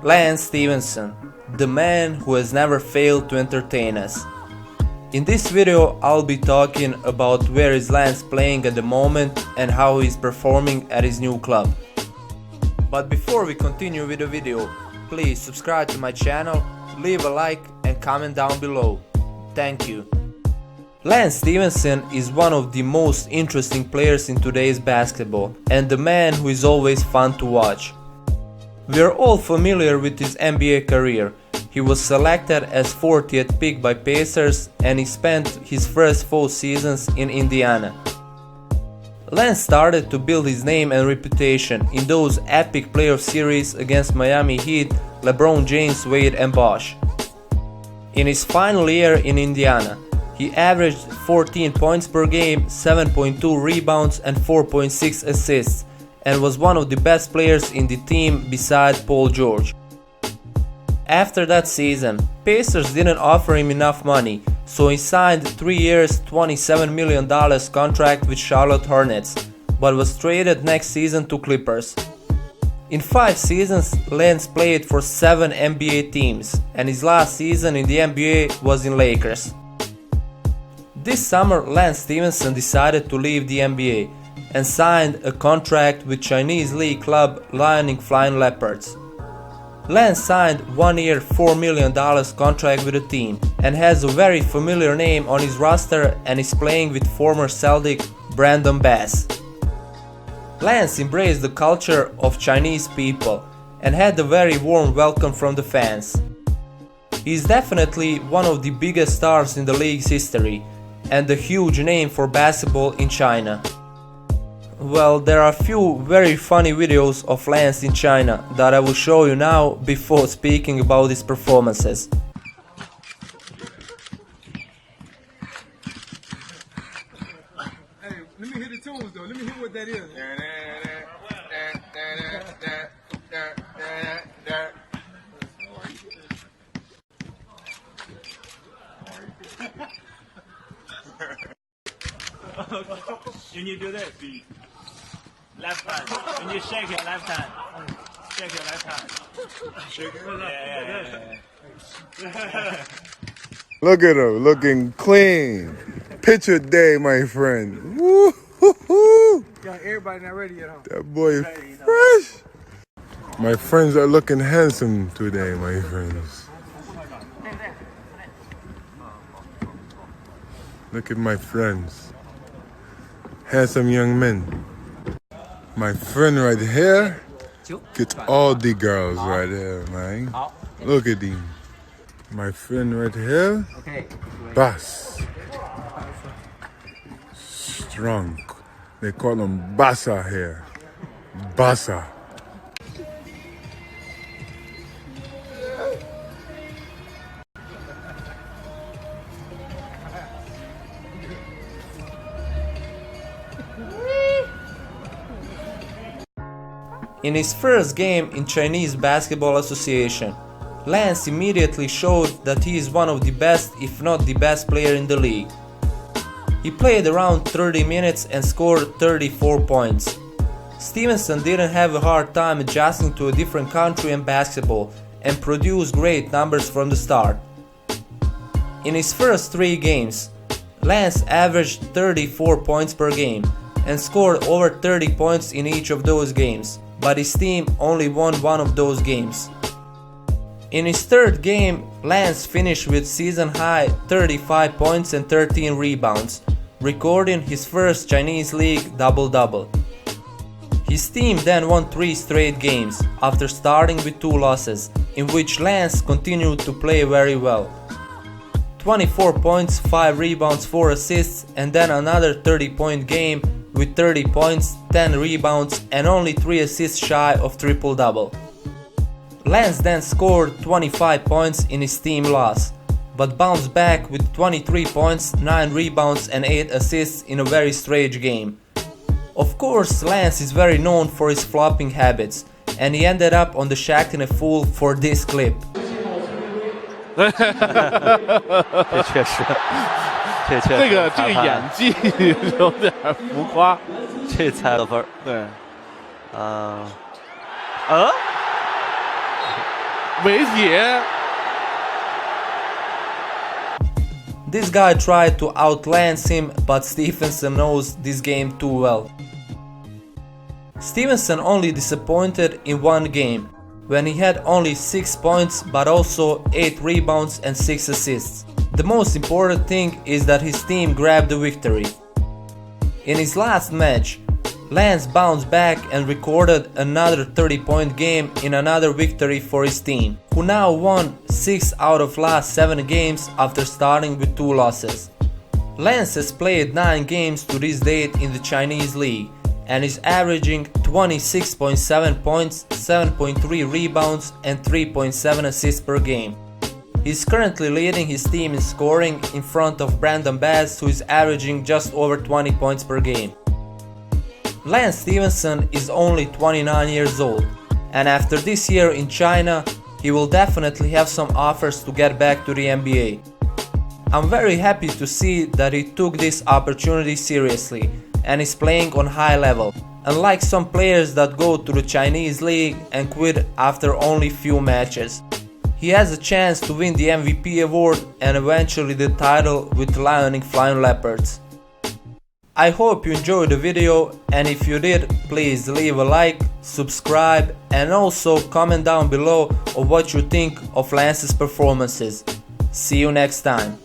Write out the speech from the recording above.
Lance Stephenson, the man who has never failed to entertain us. In this video I'll be talking about where is Lance playing at the moment and how he's performing at his new club. But before we continue with the video, please subscribe to my channel, leave a like and comment down below. Thank you. Lance Stephenson is one of the most interesting players in today's basketball and the man who is always fun to watch. We are all familiar with his NBA career. He was selected as 40th pick by Pacers and he spent his first 4 seasons in Indiana. Lance started to build his name and reputation in those epic playoff series against Miami Heat, LeBron James, Wade and Bosh. In his final year in Indiana, he averaged 14 points per game, 7.2 rebounds and 4.6 assists, and was one of the best players in the team beside Paul George. After that season, Pacers didn't offer him enough money, so he signed a 3 years, $27 million contract with Charlotte Hornets, but was traded next season to Clippers. In 5 seasons, Lance played for 7 NBA teams, and his last season in the NBA was in Lakers. This summer, Lance Stephenson decided to leave the NBA and signed a contract with Chinese league club Liaoning Flying Leopards. Lance signed 1 year, $4 million contract with the team and has a very familiar name on his roster and is playing with former Celtic Brandon Bass. Lance embraced the culture of Chinese people and had a very warm welcome from the fans. He is definitely one of the biggest stars in the league's history and a huge name for basketball in China. Well, there are a few very funny videos of Lance in China that I will show you now before speaking about his performances. Hey, let me hear the tunes though, let me hear what that is. When you do this, left hand. When you shake it, left hand. Shake your left hand. Shake it? Yeah. Look at him, looking clean. Picture day, my friend. Woo-hoo-hoo. Everybody not ready yet, huh? That boy fresh. My friends are looking handsome today, my friends. Look at my friends. Handsome young men. My friend right here gets all the girls right here, man. Look at him. My friend right here, Bass. Strong. They call him Bassa here. Bassa. In his first game in Chinese Basketball Association, Lance immediately showed that he is one of the best, if not the best player in the league. He played around 30 minutes and scored 34 points. Stephenson didn't have a hard time adjusting to a different country and basketball and produced great numbers from the start. In his first 3 games, Lance averaged 34 points per game and scored over 30 points in each of those games, but his team only won one of those games. In his 3rd game, Lance finished with season-high 35 points and 13 rebounds, recording his first Chinese league double-double. His team then won 3 straight games, after starting with 2 losses, in which Lance continued to play very well. 24 points, 5 rebounds, 4 assists, and then another 30-point game with 30 points, 10 rebounds and only 3 assists shy of triple-double. Lance then scored 25 points in his team loss, but bounced back with 23 points, 9 rebounds and 8 assists in a very strange game. Of course, Lance is very known for his flopping habits, and he ended up on the Shacked in a Fool for this clip. 这确实，这个演技有点浮夸，这才得分。对，围解。 This guy tried to outlance him, but Stephenson knows this game too well. Stephenson only disappointed in one game, when he had only 6 points but also 8 rebounds and 6 assists. The most important thing is that his team grabbed the victory. In his last match, Lance bounced back and recorded another 30-point game in another victory for his team, who now won 6 out of last 7 games after starting with 2 losses. Lance has played 9 games to this date in the Chinese league and is averaging 26.7 points, 7.3 rebounds and 3.7 assists per game. He's currently leading his team in scoring in front of Brandon Bass, who is averaging just over 20 points per game. Lance Stephenson is only 29 years old, and after this year in China, he will definitely have some offers to get back to the NBA. I'm very happy to see that he took this opportunity seriously and is playing on high level, unlike some players that go to the Chinese league and quit after only few matches. He has a chance to win the MVP award and eventually the title with the Lion Flying Leopards. I hope you enjoyed the video, and if you did, please leave a like, subscribe and also comment down below of what you think of Lance's performances. See you next time.